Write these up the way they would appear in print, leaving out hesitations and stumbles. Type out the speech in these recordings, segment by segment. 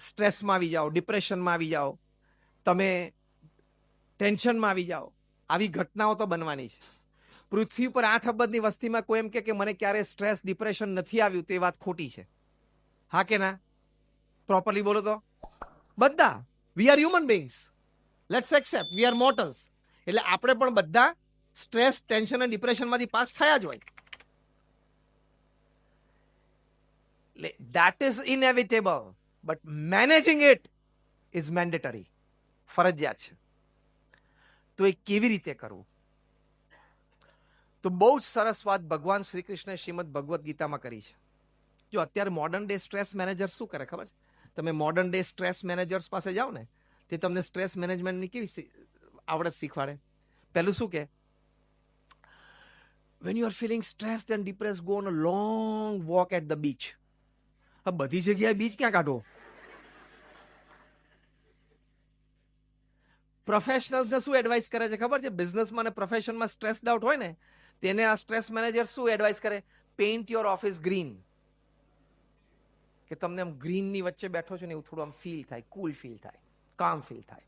સ્ટ્રેસમાં આવી જાઓ, ડિપ્રેશનમાં આવી જાઓ, તમે ટેન્શનમાં આવી જાઓ, આવી ઘટનાઓ તો બનવાની છે. પૃથ્વી પર 8 અબજની વસ્તીમાં કોઈ એમ કે મને ક્યારે સ્ટ્રેસ ડિપ્રેશન નથી આવ્યું, તે વાત ખોટી છે. હા કે ના? પ્રોપરલી બોલો તો. બધા we are human beings, let's accept we are mortals. એટલે આપણે પણ બધા સ્ટ્રેસ, ટેન્શન અને ડિપ્રેશનમાંથી પાસ થયા જ હોય. That is inevitable, but managing it is mandatory. ફરજિયાત છે. તો એ કેવી રીતે કરવું? તો બહુ જ સરસ વાત ભગવાન શ્રી કૃષ્ણ શ્રીમદ ભગવદ્ ગીતામાં કરી છે. જો અત્યારે મોડર્ન ડે સ્ટ્રેસ મેનેજર શું કરે ખબર છે? તમે મોડર્ન ડે સ્ટ્રેસ મેનેજર્સ પાસે જાઓ ને, તે તમને સ્ટ્રેસ મેનેજમેન્ટની કેવી આવડત શીખવાડે. પહેલું શું કે, when you are feeling stressed and depressed, go on a long walk at the beach. હવે બધી જગ્યાએ બીચ ક્યાં કાઢો? પ્રોફેશનલ્સને શું એડવાઇસ કરે છે ખબર છે? બિઝનેસમાં અને પ્રોફેશનમાં સ્ટ્રેસ્ડ આઉટ હોય ને, તેને આ સ્ટ્રેસ મેનેજર શું એડવાઇસ કરે? Paint your office green. કે તમને આમ ગ્રીનની વચ્ચે બેઠો છો ને એવું થોડું આમ ફીલ થાય, કુલ ફીલ થાય, કામ ફીલ થાય.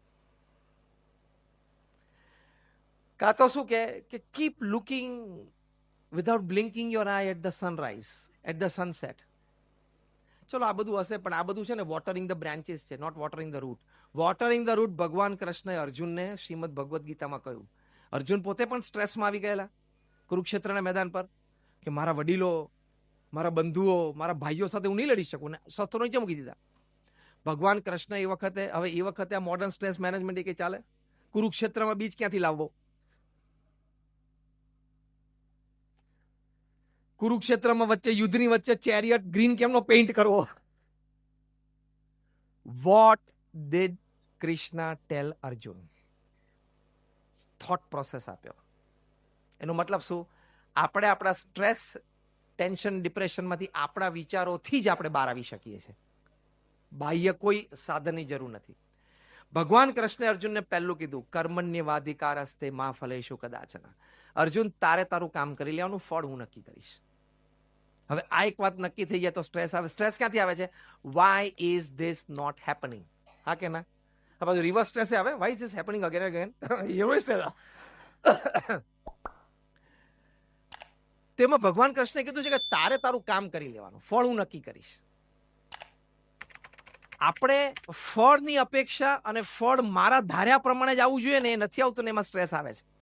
કાં તો શું કે keep looking without blinking your eye at the sunrise, at the sunset. ચલો આ બધું હશે, પણ આ બધું છે ને વોટરિંગ ધ બ્રાન્ચીસ છે, not watering the root. Watering the root ભગવાન કૃષ્ણએ અર્જુનને શ્રીમદ ભગવદ્ ગીતામાં કહ્યું. અર્જુન પોતે પણ સ્ટ્રેસમાં આવી ગયેલા કુરુક્ષેત્રના મેદાન પર, કે મારા વડીલો, મારા બંધુઓ, મારા ભાઈઓ સાથે હું નહીં લડી શકું, ને શસ્ત્રો નીચે મૂકી દીધા. ભગવાન કૃષ્ણ એ વખતે આ મોડર્ન સ્ટ્રેસ મેનેજમેન્ટ એ કે ચાલે? કુરુક્ષેત્રમાં બીજ ક્યાંથી લાવવો? કુરુક્ષેત્રમાં વચ્ચે યુદ્ધની વચ્ચે ચેરિયટ ગ્રીન કેમનો પેઇન્ટ કરવો? What did Krishna tell Arjun? Thought process આપ્યો. એનો મતલબ શું? આપણે આપણા સ્ટ્રેસ, ટેન્શન, ડિપ્રેશનમાંથી આપણા વિચારોથી જ આપણે બહાર આવી શકીએ છીએ. બાહ્ય કોઈ સાધનની જરૂર નથી. ભગવાન કૃષ્ણે અર્જુનને પહેલું કીધું, કર્મણ્યવાધિકારસ્તે મા ફલેષુ કદાચન. અર્જુન, તારે તારું કામ કરી લેવાનું, ફળ હું નક્કી કરીશ. હવે આ એક વાત નક્કી થઈ જાય તો સ્ટ્રેસ આવે. સ્ટ્રેસ ક્યાંથી આવે છે? Why is this not happening? હા કે ના? આ બાજુ રિવર્સ સ્ટ્રેસ આવે, why is this happening again again? એવો સ્ટ્રેસ. તેમાં ભગવાન કૃષ્ણે કીધું છે કે તારે તારું કામ કરી લેવાનું, ફળ હું નક્કી કરીશ. આપણે ફળની અપેક્ષા અને ફળ મારા ધાર્યા પ્રમાણે જ આવવું જોઈએ ને, એ નથી આવતું ને, એમાં સ્ટ્રેસ આવે છે.